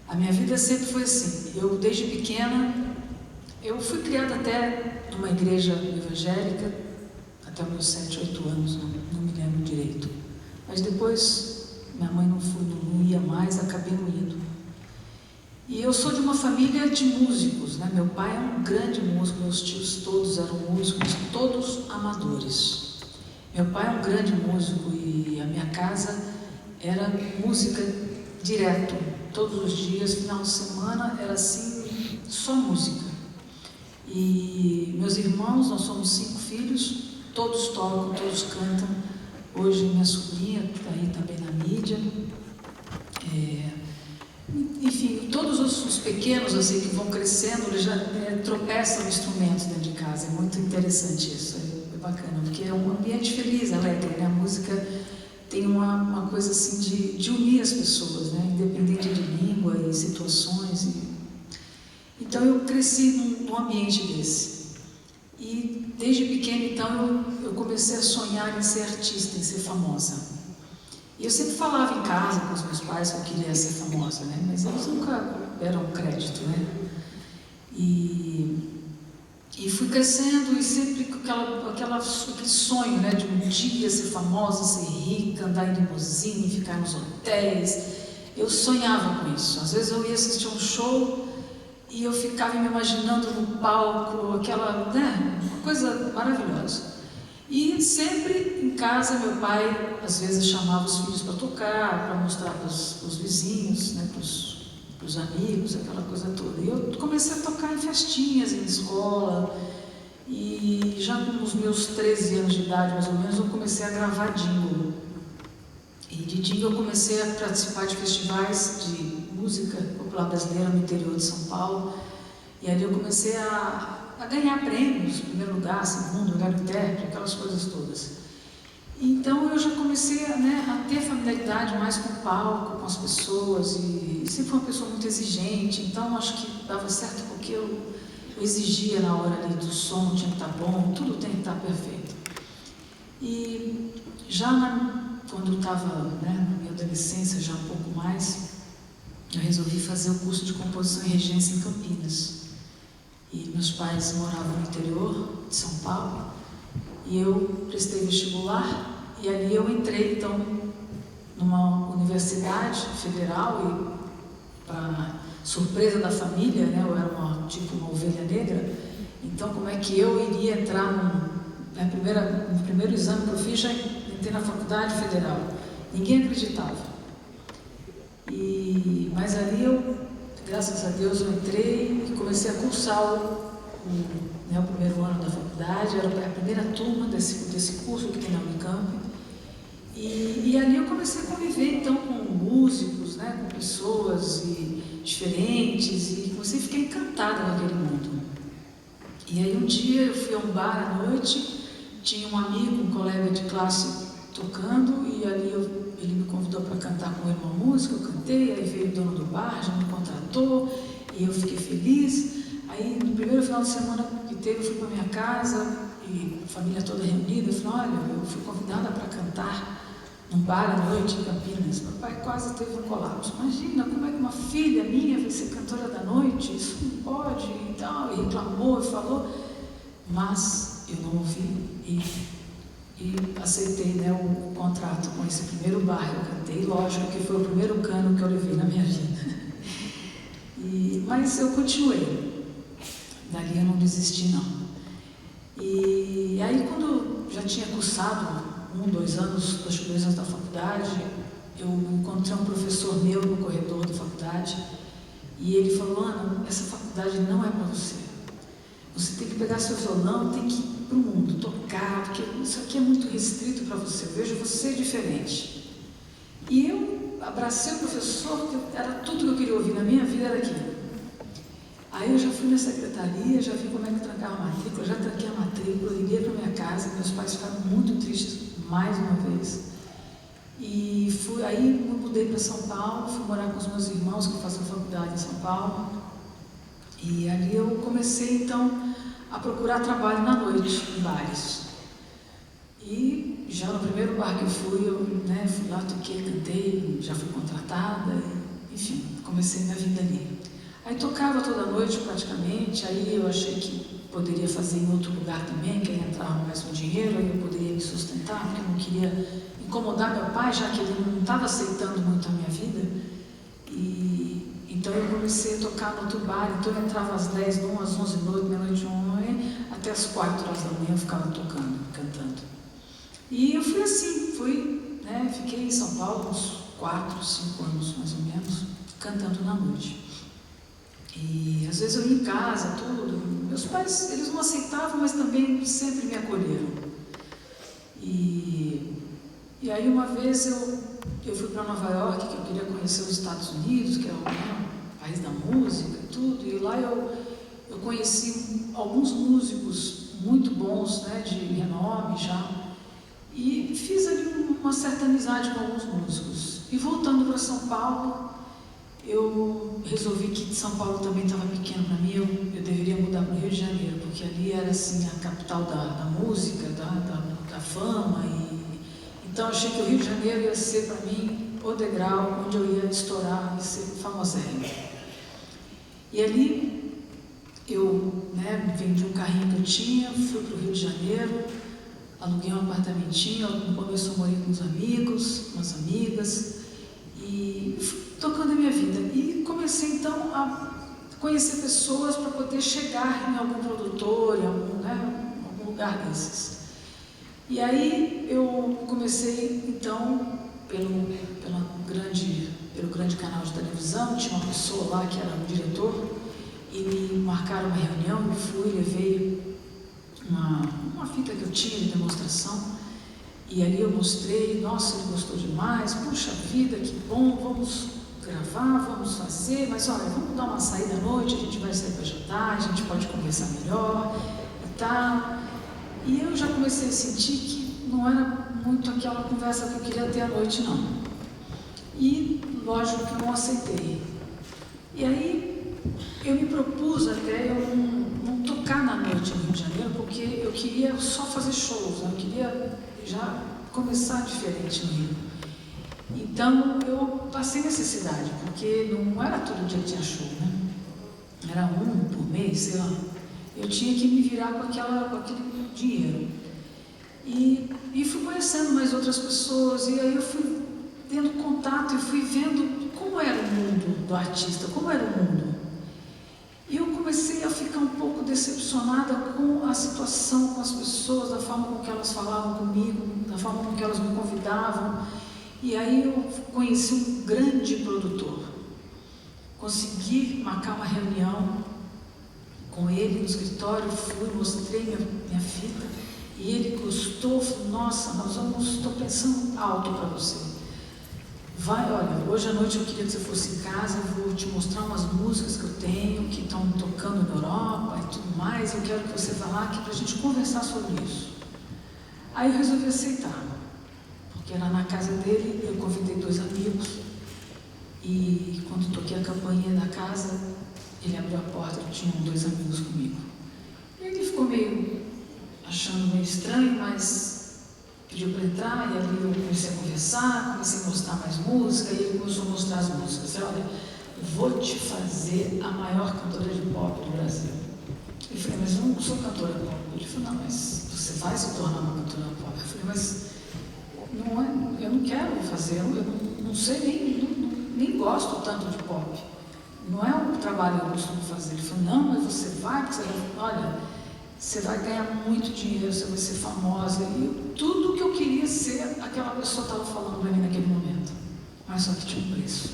A minha vida sempre foi assim. Eu, desde pequena, eu fui criada até numa igreja evangélica, até os meus 7, 8 anos, não me lembro direito. Mas depois, minha mãe não ia mais, acabei não indo. E eu sou de uma família de músicos, né? Meu pai é um grande músico, meus tios todos eram músicos, todos amadores. Meu pai é um grande músico e a minha casa era música direto, todos os dias, final de semana era assim, só música. E meus irmãos, nós somos 5 filhos, todos tocam, todos cantam. Hoje minha sobrinha está aí também na mídia. Enfim, todos os pequenos assim, que vão crescendo, eles já tropeçam instrumentos dentro de casa. É muito interessante isso, é bacana, porque é um ambiente feliz, alegre, né? A música tem uma coisa assim de unir as pessoas, né? Independente de língua e situações. Então eu cresci num ambiente desse. E desde pequena, então, eu comecei a sonhar em ser artista, em ser famosa. E eu sempre falava em casa com os meus pais que eu queria ser famosa, né? Mas eles nunca deram crédito, né? E fui crescendo e sempre com aquele sonho, né? De um dia ser famosa, ser rica, andar em limusine, ficar nos hotéis. Eu sonhava com isso. Às vezes eu ia assistir um show e eu ficava me imaginando no palco, aquela, né? Uma coisa maravilhosa. E sempre em casa, meu pai, às vezes, chamava os filhos para tocar, para mostrar para os vizinhos, né, para os amigos, aquela coisa toda. E eu comecei a tocar em festinhas, em escola, e já com os meus 13 anos de idade, mais ou menos, eu comecei a gravar jingle. E de jingle eu comecei a participar de festivais de música popular brasileira no interior de São Paulo, e ali eu comecei a ganhar prêmios, primeiro lugar, segundo, melhor intérprete, aquelas coisas todas. Então eu já comecei a ter familiaridade mais com o palco, com as pessoas, e sempre fui uma pessoa muito exigente, então acho que dava certo porque eu exigia na hora ali do som, tinha que estar bom, tudo tem que estar perfeito. E já quando eu estava na minha adolescência, já um pouco mais, eu resolvi fazer o curso de composição e regência em Campinas. E meus pais moravam no interior de São Paulo, e eu prestei vestibular, e ali eu entrei, então, numa universidade federal, e para surpresa da família, né, eu era uma ovelha negra, então como é que eu iria entrar no primeiro exame que eu fiz, já entrei na faculdade federal, ninguém acreditava. Mas ali graças a Deus eu entrei e comecei a cursar o primeiro ano da faculdade, era a primeira turma desse curso que tem na Unicamp. E ali eu comecei a conviver então com músicos, né, com pessoas diferentes, e comecei a ficar encantada com aquele mundo. E aí um dia eu fui a um bar à noite, tinha um amigo, um colega de classe tocando, e ali ele me convidou para cantar com ele uma música, eu cantei, aí veio o dono do bar, já me contratou, e eu fiquei feliz. Aí no primeiro final de semana que teve, eu fui para minha casa, e a família toda reunida, eu falei, olha, eu fui convidada para cantar num bar à noite em Campinas. Meu pai quase teve um colapso. Imagina, como é que uma filha minha vai ser cantora da noite? Isso não pode, e tal, e reclamou, e falou, mas eu não ouvi, e aceitei, né, o contrato com esse primeiro bar que eu cantei. Lógico que foi o primeiro cano que eu levei na minha vida. Mas eu continuei. Dali eu não desisti, não. E aí, quando já tinha cursado 1, 2 anos, 2 anos da faculdade, eu encontrei um professor meu no corredor da faculdade, e ele falou, Ana, essa faculdade não é para você. Você tem que pegar seu violão, tem que ir para o mundo, tocar, porque isso aqui é muito restrito para você, eu vejo você diferente. E eu abracei o professor, que era tudo que eu queria ouvir na minha vida, era aquilo. Aí eu já fui na secretaria, já vi como é que trancava a matrícula, já tranquei a matrícula, liguei para minha casa, meus pais ficaram muito tristes mais uma vez. E aí me mudei para São Paulo, fui morar com os meus irmãos que faziam faculdade em São Paulo. E ali eu comecei então a procurar trabalho na noite, em bares. E já no primeiro bar que eu fui lá, toquei, cantei, já fui contratada, enfim, comecei minha vida ali. Aí tocava toda noite praticamente, aí eu achei que poderia fazer em outro lugar também, que ia entrar mais um dinheiro, aí eu poderia me sustentar, porque eu não queria incomodar meu pai, já que ele não estava aceitando muito a minha vida. E então eu comecei a tocar no outro bar, então eu entrava às 10, não, às 11 da noite, meia-noite, até às 4 horas da manhã eu ficava tocando, cantando. E eu fui assim, fiquei em São Paulo uns 4, 5 anos mais ou menos, cantando na noite. E às vezes eu ia em casa, tudo. Meus pais, eles não aceitavam, mas também sempre me acolheram. E aí uma vez eu fui para Nova York, que eu queria conhecer os Estados Unidos, que é o país da música e tudo. E lá eu conheci alguns músicos muito bons, de renome já. E fiz ali uma certa amizade com alguns músicos. E voltando para São Paulo, eu resolvi que São Paulo também estava pequeno para mim, eu deveria mudar para o Rio de Janeiro, porque ali era assim a capital da música, da fama. Então achei que o Rio de Janeiro ia ser para mim o degrau onde eu ia estourar e ser famosérrima. E ali eu vendi um carrinho que eu tinha, fui para o Rio de Janeiro, aluguei um apartamentinho, no começo eu morei com uns amigos, umas amigas, e fui tocando a minha vida. E comecei então a conhecer pessoas para poder chegar em algum produtor, em algum lugar desses. E aí eu comecei então pelo grande canal de televisão, tinha uma pessoa lá que era o diretor, e me marcaram uma reunião, eu fui, levei uma fita que eu tinha de demonstração, e ali eu mostrei, nossa, ele gostou demais, puxa vida, que bom, vamos gravar, vamos fazer, mas olha, vamos dar uma saída à noite, a gente vai sair para jantar, a gente pode conversar melhor e tal. E eu já comecei a sentir que não era muito aquela conversa que eu queria ter à noite, não. E lógico que não aceitei. E aí eu me propus até eu não tocar na noite no Rio de Janeiro, porque eu queria só fazer shows, eu queria já começar diferente no Rio. Então eu passei necessidade, porque não era todo dia que tinha show, Era um por mês, sei lá. Eu tinha que me virar com aquele dinheiro. E fui conhecendo mais outras pessoas, e aí eu fui tendo contato e fui vendo como era o mundo do artista, como era o mundo. E eu comecei a ficar um pouco decepcionada com a situação, com as pessoas, da forma com que elas falavam comigo, da forma com que elas me convidavam. E aí eu conheci um grande produtor. Consegui marcar uma reunião com ele no escritório, fui, mostrei minha fita, e ele gostou, falou, nossa, estou pensando alto para você. Vai, olha, hoje à noite eu queria que você fosse em casa, eu vou te mostrar umas músicas que eu tenho, que estão tocando na Europa e tudo mais, eu quero que você vá lá aqui para a gente conversar sobre isso. Aí eu resolvi aceitar, porque era na casa dele, eu convidei 2 amigos, e quando toquei a campainha da casa, ele abriu a porta e tinham 2 amigos comigo. E ele ficou achando meio estranho, mas pediu para entrar, e ali eu comecei a conversar, comecei a mostrar mais música, e ele começou a mostrar as músicas. Eu falei, olha, vou te fazer a maior cantora de pop do Brasil. Eu falei, mas eu não sou cantora pop. Ele falou, não, mas você vai se tornar uma cantora pop. Eu falei, mas não é, eu não quero fazer, eu não sei, nem gosto tanto de pop. Não é um trabalho que eu costumo fazer. Ele falou, não, mas você vai, porque você vai ganhar muito dinheiro, você vai ser famosa. E tudo que eu queria ser, aquela pessoa estava falando para mim naquele momento. Mas só que tinha um preço.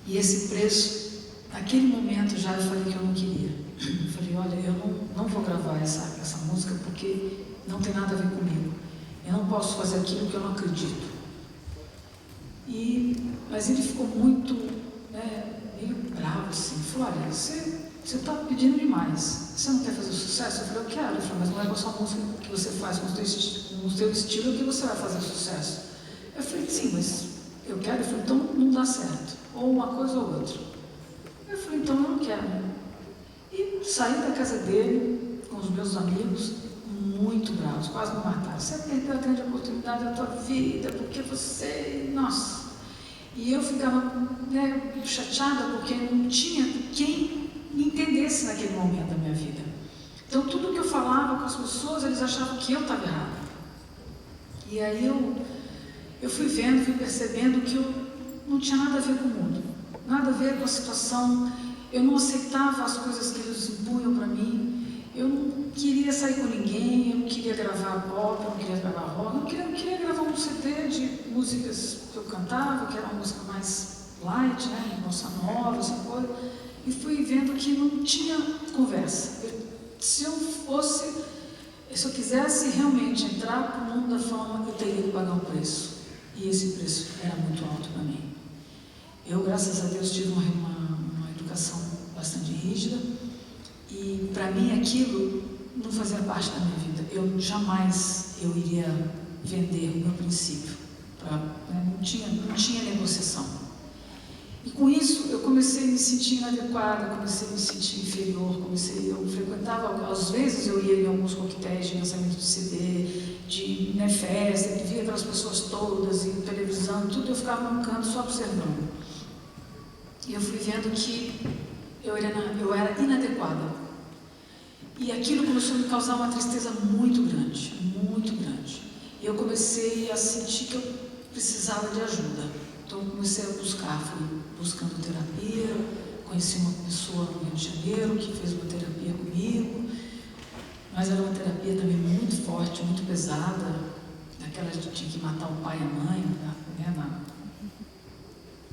E esse preço, naquele momento já eu falei que eu não queria. Eu falei, olha, eu não vou gravar essa música porque não tem nada a ver comigo. Eu não posso fazer aquilo que eu não acredito. Mas ele ficou muito, meio bravo assim. Falou, olha, você está pedindo demais. Você não quer fazer sucesso? Eu falei, eu quero. Ele falou, mas não é com a sua música que você faz, com o seu estilo que você vai fazer sucesso. Eu falei, sim, mas eu quero. Ele falou, então não dá certo. Ou uma coisa ou outra. Eu falei, então eu não quero. E saí da casa dele, com os meus amigos, muito bravos, quase me mataram. Você perdeu a grande oportunidade da tua vida, porque você... Nossa! E eu ficava chateada porque não tinha quem me entendesse naquele momento da minha vida. Então tudo que eu falava com as pessoas, eles achavam que eu estava errada. E aí eu fui vendo, fui percebendo que eu não tinha nada a ver com o mundo, nada a ver com a situação. Eu não aceitava as coisas que eles impunham para mim. Eu não queria sair com ninguém, eu não queria gravar pop, eu não queria gravar rock, eu não queria gravar um CD de músicas que eu cantava, que era uma música mais light, né, bossa nova, essa coisa. E fui vendo que não tinha conversa. Se eu quisesse realmente entrar para o mundo da fama, eu teria que pagar um preço. E esse preço era muito alto para mim. Eu, graças a Deus, tive uma educação bastante rígida. E para mim aquilo não fazia parte da minha vida. Eu jamais iria vender o meu princípio. Não tinha negociação. E com isso eu comecei a me sentir inadequada, comecei a me sentir inferior, eu frequentava, às vezes eu ia em alguns coquetéis de lançamento de CD, de festa, via aquelas pessoas todas, e televisão, tudo, eu ficava num canto só observando. E eu fui vendo que eu era inadequada. E aquilo começou a me causar uma tristeza muito grande, muito grande. E eu comecei a sentir que eu precisava de ajuda. Então eu comecei a buscar, fui buscando terapia, conheci uma pessoa no Rio de Janeiro que fez uma terapia comigo, mas era uma terapia também muito forte, muito pesada, daquela que tinha que matar o pai e a mãe,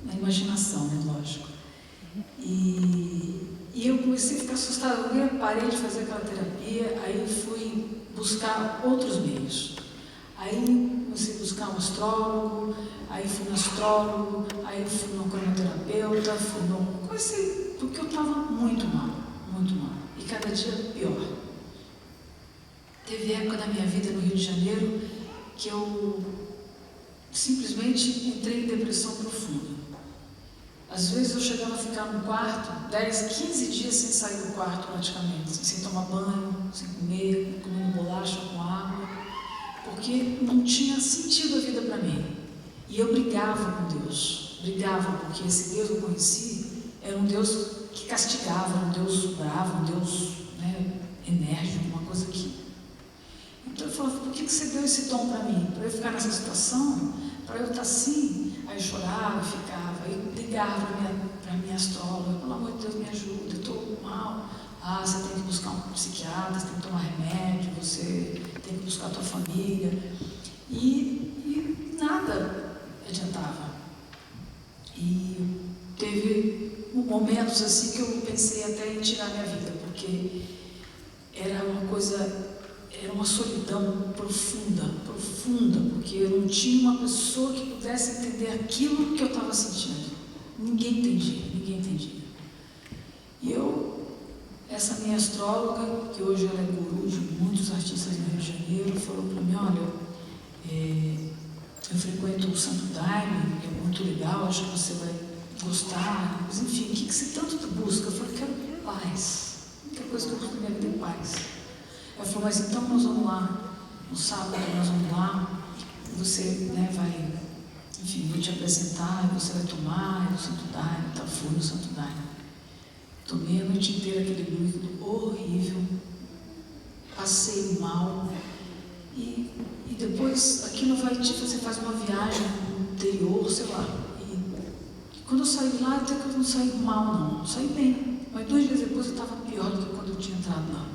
na imaginação, né, lógico. E eu comecei a ficar assustada, eu parei de fazer aquela terapia, aí fui buscar outros meios. Aí comecei a buscar um astrólogo, aí fui no astrólogo, aí fui no cromoterapeuta, comecei, porque eu estava muito mal, e cada dia pior. Teve época da minha vida no Rio de Janeiro que eu simplesmente entrei em depressão profunda. Às vezes eu chegava a ficar no quarto 10, 15 dias sem sair do quarto praticamente, sem tomar banho, sem comer, comendo bolacha com água, porque não tinha sentido a vida para mim. E eu brigava com Deus, porque esse Deus que eu conheci era um Deus que castigava, um Deus bravo, um Deus enérgico, uma coisa que... Então eu falava, por que você deu esse dom para mim? Para eu ficar nessa situação? Para eu estar assim? Aí eu chorava, ficava, aí ligava para a minha astróloga, pelo amor de Deus, me ajuda, eu estou mal. Você tem que buscar um psiquiatra, você tem que tomar remédio, você tem que buscar a tua família. E nada adiantava. E teve momentos assim que eu pensei até em tirar minha vida, porque era uma solidão profunda, porque eu não tinha uma pessoa que pudesse entender aquilo que eu estava sentindo. Ninguém entendia. E essa minha astróloga, que hoje ela é guru de muitos artistas no Rio de Janeiro, falou para mim, olha, eu frequento o Santo Daime, é muito legal, acho que você vai gostar, mas enfim, o que você tanto busca? Eu falei, quero paz. A única coisa que eu busco na minha vida é paz. Ela falou, mas então nós vamos lá, no sábado nós vamos lá, e você vai, enfim, vou te apresentar, e você vai tomar no Santo Daime, tá? Fui no Santo Daime. Tomei a noite inteira aquele líquido horrível, passei mal, e depois aquilo você faz uma viagem no interior, sei lá, e quando eu saí de lá, até que eu não saí mal não, saí bem, mas 2 dias depois eu estava pior do que quando eu tinha entrado lá.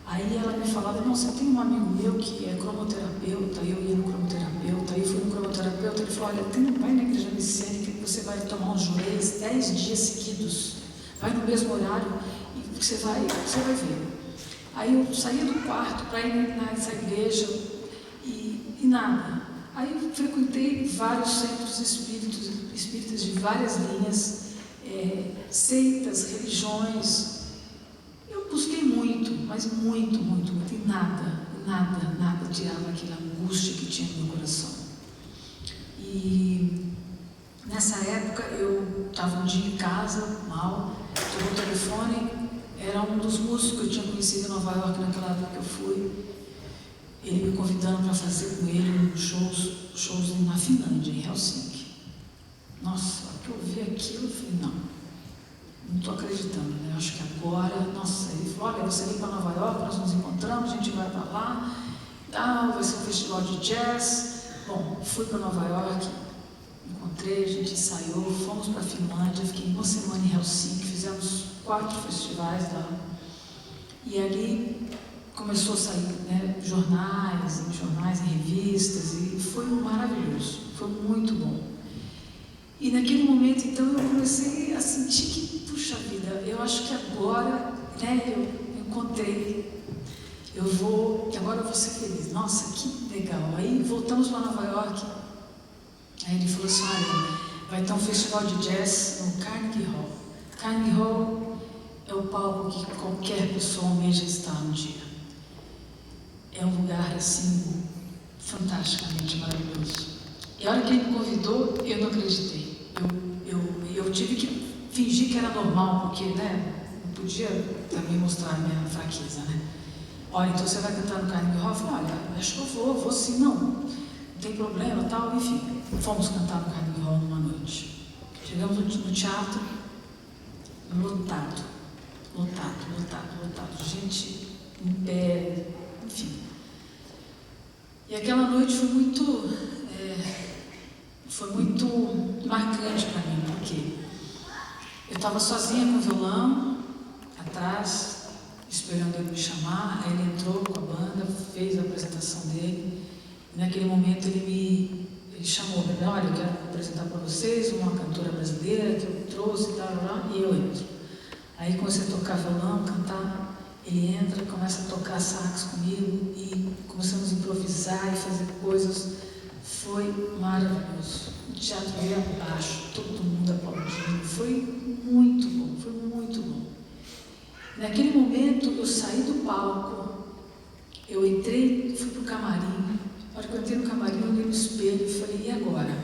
Aí ela me falava, não, você tem um amigo meu que é cromoterapeuta, eu ia no cromoterapeuta, aí fui no cromoterapeuta, ele falou, olha, vai na igreja messiânica que você vai tomar uns joelhos 10 dias seguidos, vai no mesmo horário e você vai ver. Aí eu saía do quarto para ir nessa igreja e nada. Aí eu frequentei vários centros espíritas de várias linhas, seitas, religiões. Eu busquei muito, mas muito, e nada tirava aquela angústia que tinha no meu coração. E nessa época eu estava um dia em casa, mal, tocou o telefone, era um dos músicos que eu tinha conhecido em Nova York naquela época que eu fui, ele me convidando para fazer com ele shows na Finlândia, em Helsinki. Nossa, a hora que eu vi aquilo, eu falei, não estou acreditando, né? Acho que agora, nossa, ele falou, olha, você vem para Nova York, nós nos encontramos, a gente vai para lá, vai ser um festival de jazz. Bom, fui para Nova York, encontrei, a gente ensaiou, fomos para a Finlândia, fiquei uma semana em Helsinki, fizemos 4 festivais lá. E ali começou a sair, né, jornais, em revistas, e foi maravilhoso, foi muito bom. E naquele momento, então, eu comecei a sentir que, puxa vida, eu acho que agora, né, eu encontrei, agora eu vou ser feliz. Nossa, que legal. Aí voltamos para Nova York, aí ele falou assim, olha, vai ter um festival de jazz no Carnegie Hall. Carnegie Hall é o palco que qualquer pessoa almeja estar um dia. É um lugar, assim, fantasticamente maravilhoso. E a hora que ele me convidou, eu não acreditei. Eu tive que fingir que era normal, porque, né, não podia também mostrar a minha fraqueza, né? Olha, então você vai cantar no Carnegie Hall? Eu falei, olha, acho que eu vou sim, não tem problema, tal, enfim. Fomos cantar no Carnegie Hall numa noite. Chegamos no teatro, lotado, gente em pé, enfim. E aquela noite foi muito marcante para mim, porque eu estava sozinha com o violão, atrás, esperando ele me chamar. Aí ele entrou com a banda, fez a apresentação dele, e naquele momento ele chamou, olha, eu quero apresentar para vocês uma cantora brasileira que eu trouxe, e eu entro. Aí comecei a tocar violão, cantar, ele entra, começa a tocar sax comigo, e começamos a improvisar e fazer coisas. Foi maravilhoso. O teatro veio abaixo, todo mundo aplaudindo. Foi muito bom. Naquele momento, eu saí do palco, eu entrei, fui para o camarim. A hora que eu entrei no camarim, eu olhei no espelho e falei, e agora?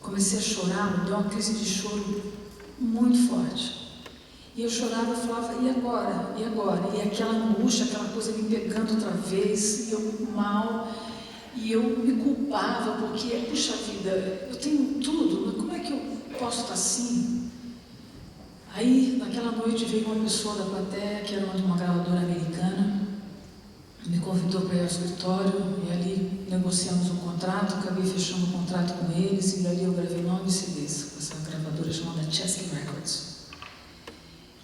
Comecei a chorar, me deu uma crise de choro muito forte. E eu chorava e falava, e agora? E aquela angústia, aquela coisa me pegando outra vez, e eu mal... E eu me culpava, porque, puxa vida, eu tenho tudo, mas como é que eu posso estar assim? Aí, naquela noite, veio uma pessoa da plateia, que era uma gravadora americana, me convidou para ir ao escritório, e ali negociamos um contrato, acabei fechando um contrato com eles, e ali eu gravei 9 CDs, com essa gravadora chamada Chesky Records.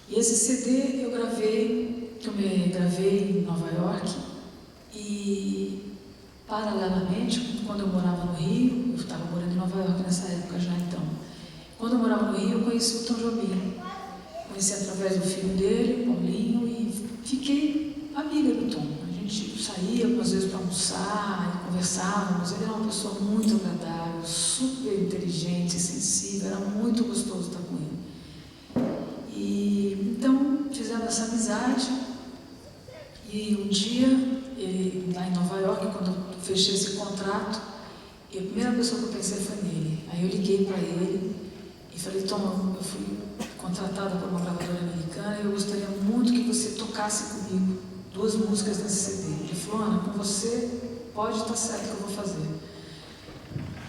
E esse CD eu gravei em Nova York, e... paralelamente, quando eu morava no Rio, eu estava morando em Nova York nessa época já então. Quando eu morava no Rio, eu conheci o Tom Jobim. Conheci através do filho dele, Paulinho, e fiquei amiga do Tom. A gente saía às vezes para almoçar, e conversávamos. Ele era uma pessoa muito agradável, super inteligente, sensível, era muito gostoso estar com ele. E então fizemos essa amizade, e um dia, ele, lá em Nova York, quando eu fechei esse contrato, a primeira pessoa que eu pensei foi nele. Aí eu liguei para ele e falei, Tom, eu fui contratada por uma gravadora americana e eu gostaria muito que você tocasse comigo 2 músicas nesse CD. Ele falou, Ana, com você pode estar certo que eu vou fazer.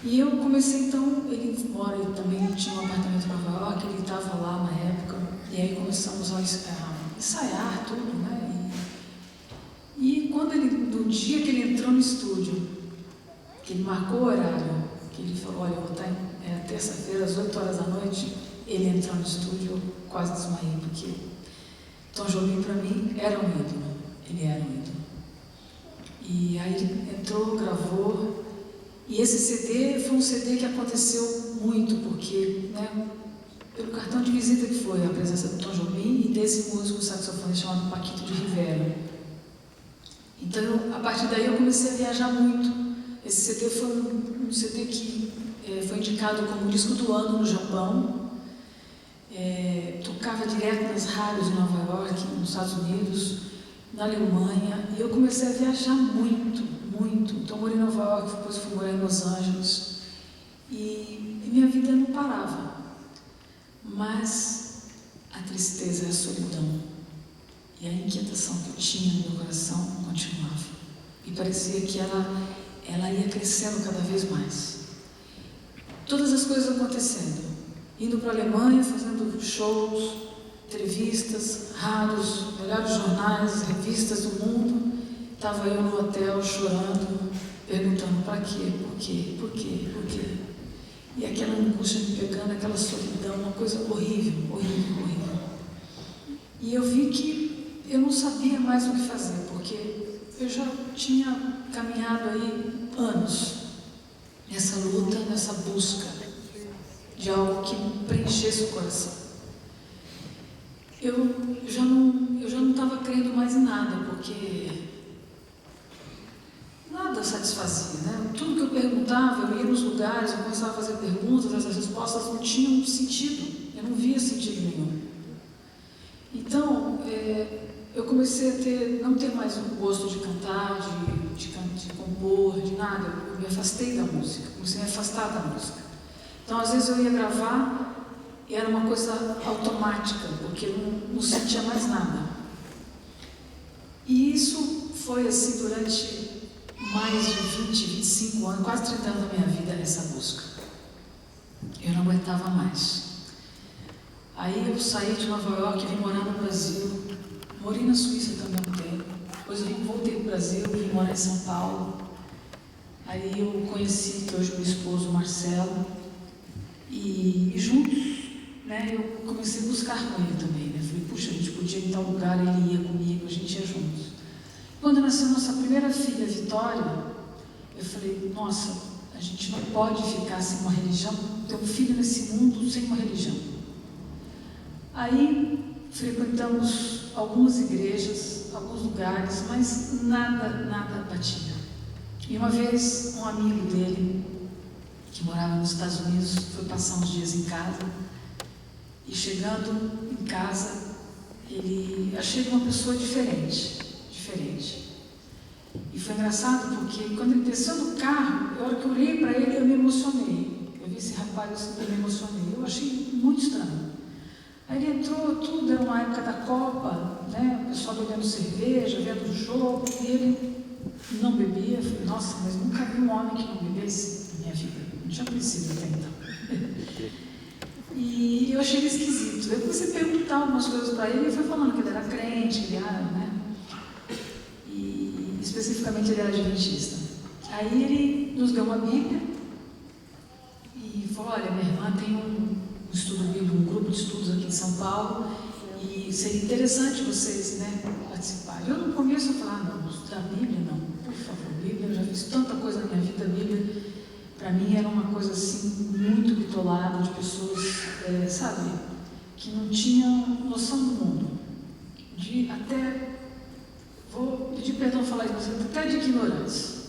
E eu comecei então, ele também tinha um apartamento em Nova York, ele estava lá na época, e aí começamos a ensaiar tudo, né? E quando no dia que ele entrou no estúdio, que ele marcou o horário, que ele falou, olha, eu vou estar terça-feira às 8 horas da noite, ele entrou no estúdio, eu quase desmaiei, porque Tom Jobim para mim era um ídolo, ele era um ídolo. E aí ele entrou, gravou, e esse CD foi um CD que aconteceu muito, porque, né, pelo cartão de visita que foi a presença do Tom Jobim e desse músico saxofonista chamado Paquito de Rivera. Então, a partir daí eu comecei a viajar muito. Esse CD foi um CD que foi indicado como disco do ano no Japão. Tocava direto nas rádios em Nova York, nos Estados Unidos, na Alemanha. E eu comecei a viajar muito. Então, morei em Nova York, depois fui morar em Los Angeles. E minha vida não parava. Mas a tristeza e a solidão e a inquietação que eu tinha no meu coração continuava. E parecia que ela ia crescendo cada vez mais. todas as coisas acontecendo. Indo para a Alemanha, fazendo shows, entrevistas, rádios, melhores jornais, revistas do mundo. Estava eu no hotel chorando, perguntando para quê, por quê, por quê, por quê. E aquela angústia me pegando, aquela solidão, uma coisa horrível, horrível, horrível. E eu vi que eu não sabia mais o que fazer, porque eu já tinha caminhado aí anos nessa luta, nessa busca de algo que preenchesse o coração. Eu já não estava crendo mais em nada, porque nada satisfazia, né? Tudo que eu perguntava, eu ia nos lugares, eu começava a fazer perguntas, essas respostas não tinham sentido, eu não via sentido nenhum. Então, eu comecei a não ter mais o gosto de cantar, de compor, de nada. Eu me afastei da música, comecei a me afastar da música. Então, às vezes eu ia gravar e era uma coisa automática, porque eu não sentia mais nada. E isso foi assim durante mais de 20, 25 anos, quase 30 anos da minha vida, essa busca. Eu não aguentava mais. Aí eu saí de Nova York e vim morar no Brasil. Morei na Suíça também há um tempo. Depois eu voltei para o Brasil, vim morar em São Paulo. Aí eu conheci, que hoje é meu esposo, Marcelo. E juntos, né, eu comecei a buscar com ele também. Né? Falei, puxa, a gente podia ir em tal lugar, ele ia comigo, a gente ia juntos. Quando nasceu nossa primeira filha, Vitória, eu falei, nossa, a gente não pode ficar sem uma religião, ter um filho nesse mundo sem uma religião. Aí frequentamos algumas igrejas, alguns lugares, mas nada batia. E uma vez um amigo dele, que morava nos Estados Unidos, foi passar uns dias em casa, e chegando em casa, achei uma pessoa diferente. E foi engraçado porque quando ele desceu do carro, a hora que eu olhei para ele, eu me emocionei. Eu vi esse rapaz e me emocionei. Eu achei muito estranho. Aí ele entrou, tudo era uma época da Copa, né? O pessoal bebendo cerveja, vendo o jogo, e ele não bebia. Eu falei, nossa, mas nunca vi um homem que não bebesse na minha vida. Não tinha conhecido até então. E eu achei ele esquisito. Eu comecei a perguntar algumas coisas para ele, e ele foi falando que ele era crente, ele era, né? E especificamente ele era adventista. Aí ele nos deu uma Bíblia e falou, olha, minha irmã tem um estudo bíblico, um grupo de estudos aqui em São Paulo, e seria interessante vocês, né, participarem. Eu no começo eu falava, não, estudar Bíblia não, por favor, Bíblia, eu já fiz tanta coisa na minha vida, a Bíblia para mim era uma coisa assim, muito bitolada, de pessoas, sabe, que não tinham noção do mundo, vou pedir perdão por falar isso, mas até de ignorância.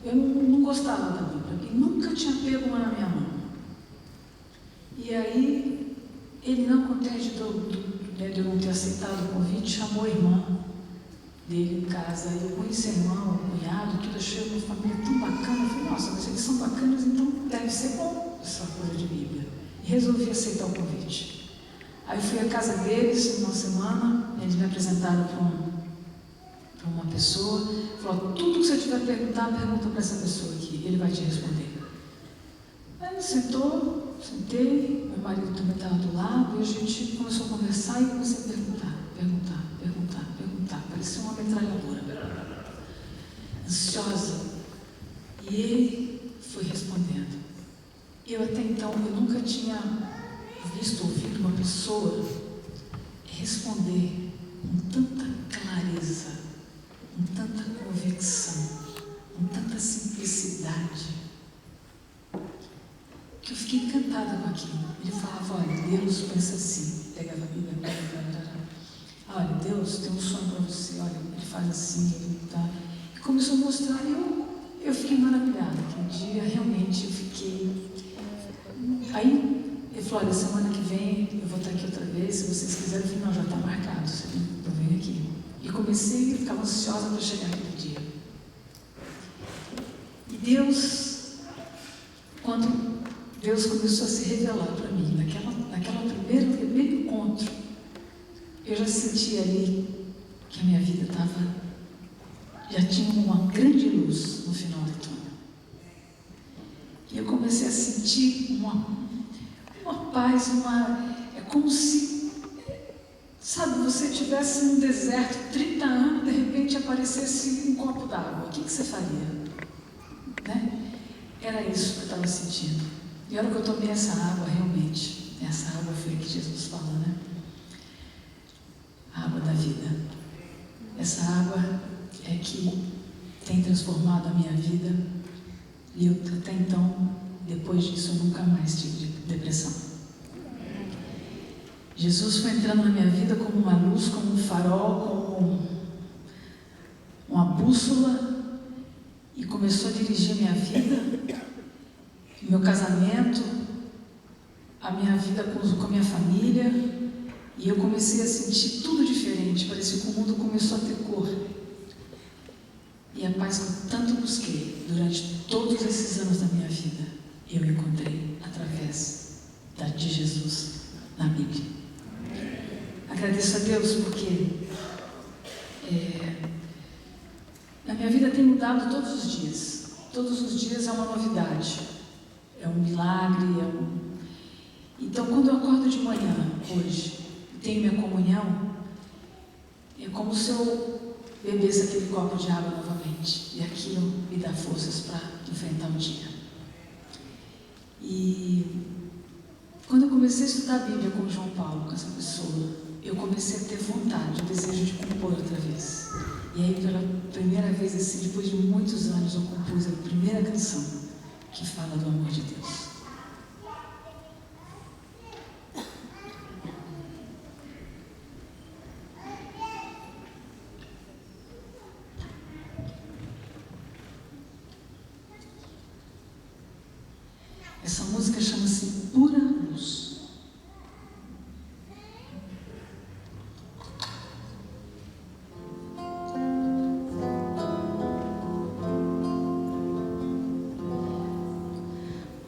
Eu não gostava da Bíblia, e nunca tinha pego uma na minha mão. E aí, ele, não contente de eu não ter aceitado o convite, chamou a irmã dele em casa. Eu conheci a irmã, o cunhado, tudo, achei uma família tão bacana. Eu falei, nossa, mas eles são bacanas, então deve ser bom essa coisa de Bíblia. E resolvi aceitar o convite. Aí fui à casa deles, uma semana, eles me apresentaram para uma pessoa, falou, tudo que você tiver a perguntar, pergunta para essa pessoa aqui, ele vai te responder. Aí ele sentei, meu marido também estava do lado, e a gente começou a conversar e comecei a perguntar, parecia uma metralhadora, ansiosa, e ele foi respondendo. Eu até então, eu nunca tinha ouvido uma pessoa responder com tanta clareza, com tanta convicção, com tanta simplicidade, que eu fiquei encantada com aquilo. Ele falava, olha, Deus pensa assim, pegava a Bíblia, olha, Deus tem um sonho para você, olha, ele faz assim, ele tá. E começou a mostrar, e eu fiquei maravilhada. Um dia, realmente, eu fiquei. Aí, ele falou, olha, semana que vem eu vou estar aqui outra vez, se vocês quiserem, eu falei, não, já está marcado, eu venho aqui. E comecei a ficar ansiosa para chegar aquele dia. E quando Deus começou a se revelar para mim, naquela primeiro encontro, eu já senti ali que a minha vida já tinha uma grande luz no final do túnel. E eu comecei comecei a sentir uma paz, é como se, sabe, você estivesse num deserto 30 anos, de repente aparecesse um copo d'água. O que você faria? Né? Era isso que eu estava sentindo. E a hora que eu tomei essa água, realmente, essa água foi a que Jesus falou, né? A água da vida. Essa água é que tem transformado a minha vida. E eu, até então, depois disso, eu nunca mais tive depressão. Jesus foi entrando na minha vida como uma luz, como um farol, como uma bússola, e começou a dirigir minha vida, meu casamento, a minha vida com a minha família, e eu comecei a sentir tudo diferente. Parecia que o mundo começou a ter cor. E a paz que eu tanto busquei durante todos esses anos da minha vida, eu encontrei através de Jesus na Bíblia. Agradeço a Deus porque a minha vida tem mudado todos os dias. Todos os dias é uma novidade, é um milagre, Então, quando eu acordo de manhã, hoje, e tenho minha comunhão, é como se eu bebesse aquele copo de água novamente, e aquilo me dá forças para enfrentar o dia. E quando eu comecei a estudar a Bíblia com João Paulo, com essa pessoa, eu comecei a ter vontade, o desejo de compor outra vez. E aí, pela primeira vez, assim, depois de muitos anos, eu compus a primeira canção que fala do amor de Deus. Essa música chama-se Pura Luz.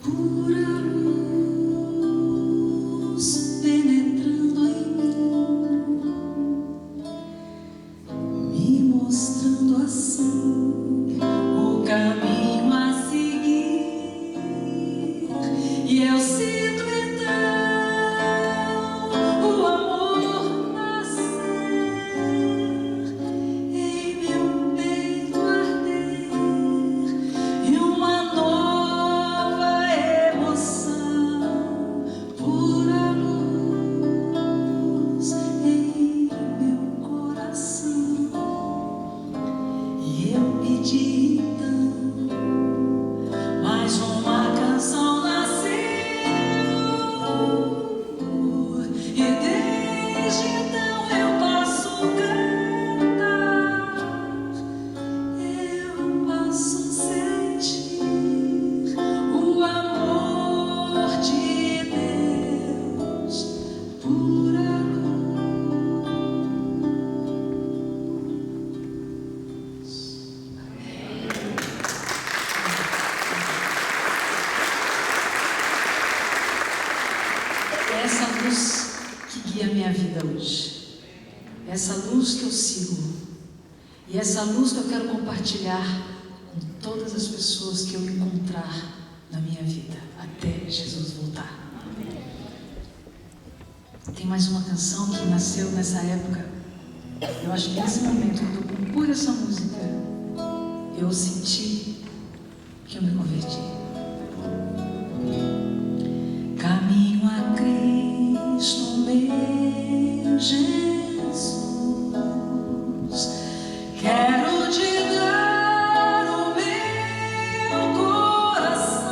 Pura luz penetrando em mim, me mostrando assim o caminho a seguir. E eu sinto então o amor nascer em meu peito arder, e uma nova emoção, pura luz em meu coração. E eu pedi então mais uma canção nasceu, e desde então eu posso cantar, eu posso sentir o amor de Deus, pura luz. É essa luz que guia a minha vida hoje. É essa luz que eu sigo. E essa luz que eu quero compartilhar com todas as pessoas que eu encontrar na minha vida, até Jesus voltar. Tem mais uma canção que nasceu nessa época. Eu acho que nesse momento, quando eu compus essa música, eu senti que eu me converti. Caminho a Cristo, meu Jesus, quero te dar o meu coração,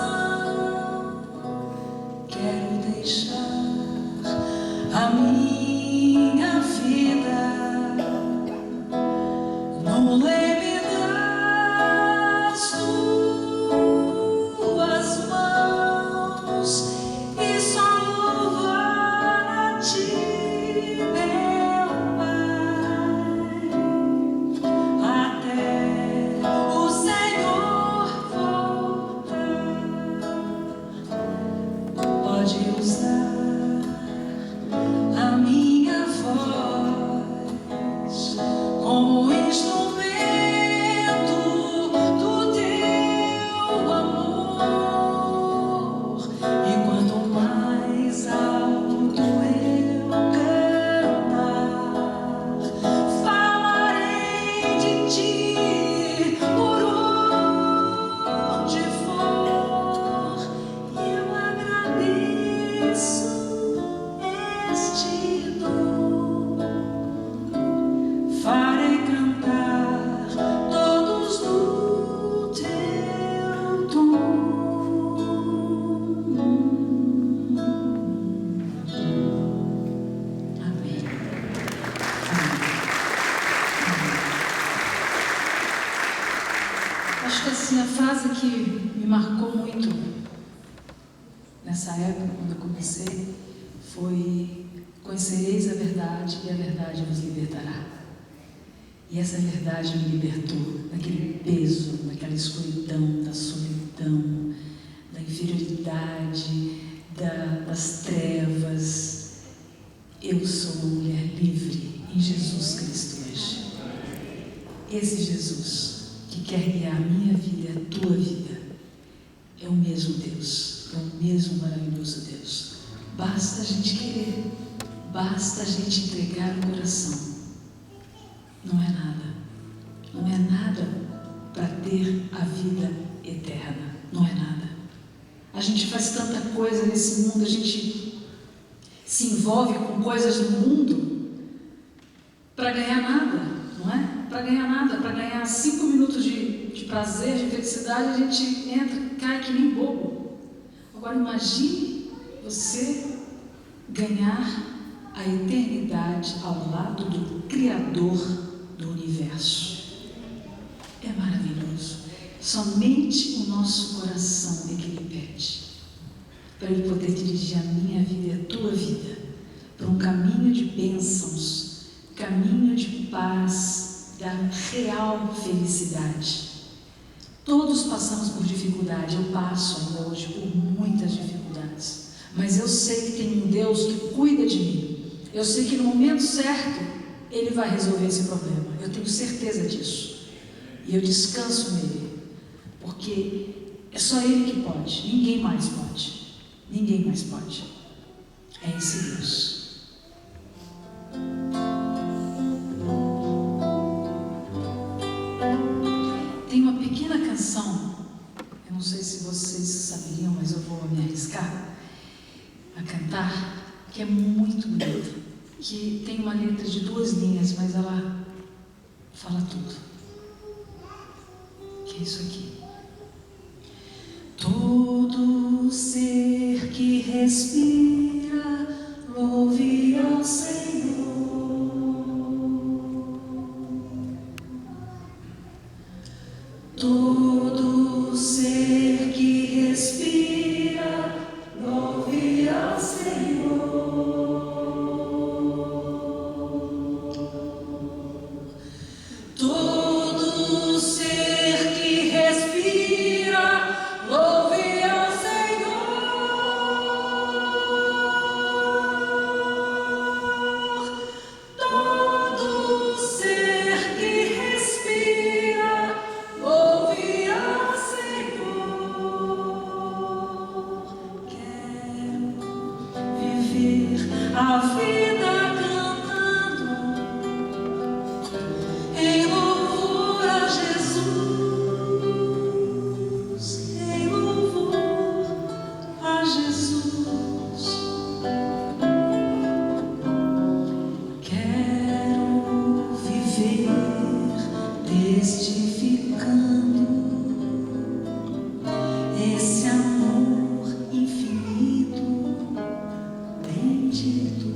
quero deixar a minha vida no leme das tuas mãos, e só louvar a ti, meu Pai, até o Senhor voltar. Pode usar a frase que me marcou muito nessa época, quando eu comecei, foi: conhecereis a verdade e a verdade vos libertará. E essa verdade me libertou daquele peso, daquela escuridão, da solidão, da inferioridade, das trevas. Eu sou uma mulher livre em Jesus Cristo hoje. Esse Jesus que quer guiar a minha vida e a tua vida é o mesmo Deus, é o mesmo maravilhoso Deus. Basta a gente querer, basta a gente entregar o coração. Não é nada para ter a vida eterna, não é nada. A gente faz tanta coisa nesse mundo, a gente se envolve com coisas do mundo para ganhar nada, não é? Para ganhar nada, para ganhar 5 minutos de prazer, de felicidade, a gente entra, cai que nem bobo. Agora imagine você ganhar a eternidade ao lado do Criador do Universo. É maravilhoso. Somente o nosso coração é que Ele pede, para Ele poder dirigir a minha vida e a tua vida para um caminho de bênçãos, caminho de paz, da real felicidade. Todos passamos por dificuldade, eu passo ainda hoje por muitas dificuldades, mas eu sei que tem um Deus que cuida de mim. Eu sei que no momento certo Ele vai resolver esse problema, eu tenho certeza disso, e eu descanso nele, porque é só Ele que pode, ninguém mais pode, ninguém mais pode. É esse Deus. Tem uma pequena canção, eu não sei se vocês saberiam, mas eu vou me arriscar a cantar, que é muito bonita, que tem uma letra de 2 linhas, mas ela fala tudo. Que é isso aqui. Todo ser que respira, louve ao Senhor. Todo ser que respira, louve ao Senhor. Todo ser que respira, louve ao Senhor. Todo ser que respira, louve ao Senhor. Quero viver a vida cantando em louvor a Jesus, em louvor a Jesus. Quero viver testificando esse amor infinito, bendito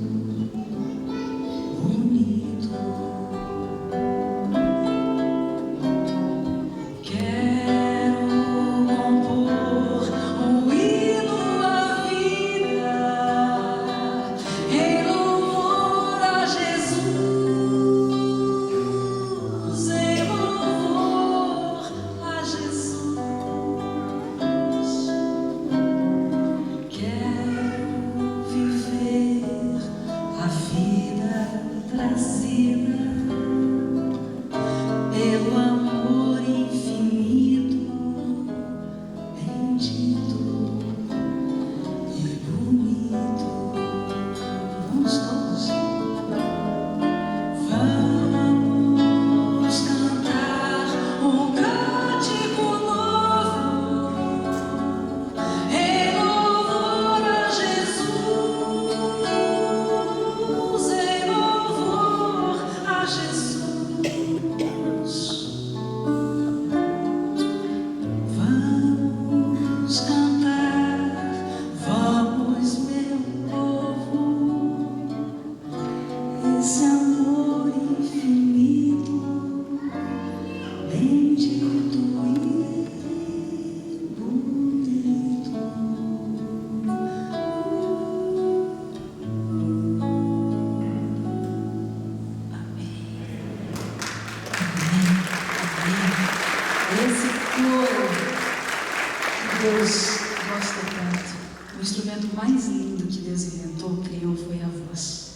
instrumento mais lindo que Deus inventou, criou, foi a voz.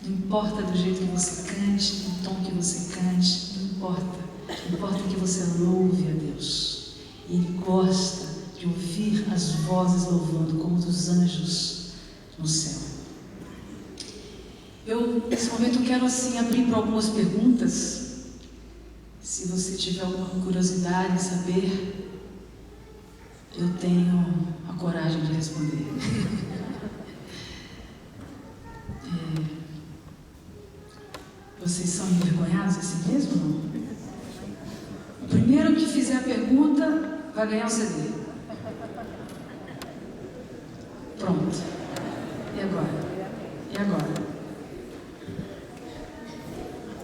Não importa do jeito que você cante, do tom que você cante, não importa. Importa que você louve a Deus. E Ele gosta de ouvir as vozes louvando, como dos anjos no céu. Nesse momento, eu quero assim abrir para algumas perguntas. Se você tiver alguma curiosidade em saber, eu tenho a coragem de responder. Vocês são envergonhados assim mesmo ou não? O primeiro que fizer a pergunta vai ganhar o CD. Pronto. E agora? E agora?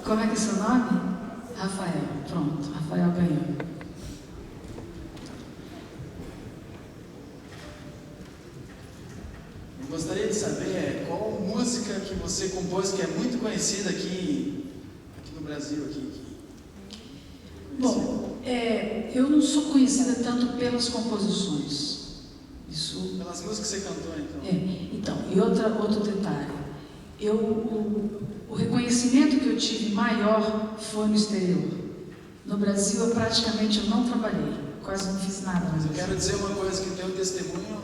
Como é que é seu nome? Rafael. Pronto, Rafael ganhou. Eu gostaria de saber qual música que você compôs que é muito conhecida aqui no Brasil. Bom, eu não sou conhecida tanto pelas composições. Isso... Pelas músicas que você cantou, então. Então, e outro detalhe. O reconhecimento que eu tive maior foi no exterior. No Brasil, eu não trabalhei, quase não fiz nada. Mas eu quero dizer uma coisa, que o teu testemunho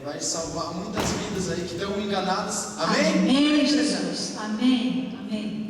vai salvar muitas vidas aí que estão enganadas. Amém? Amém, Jesus. Amém. Amém.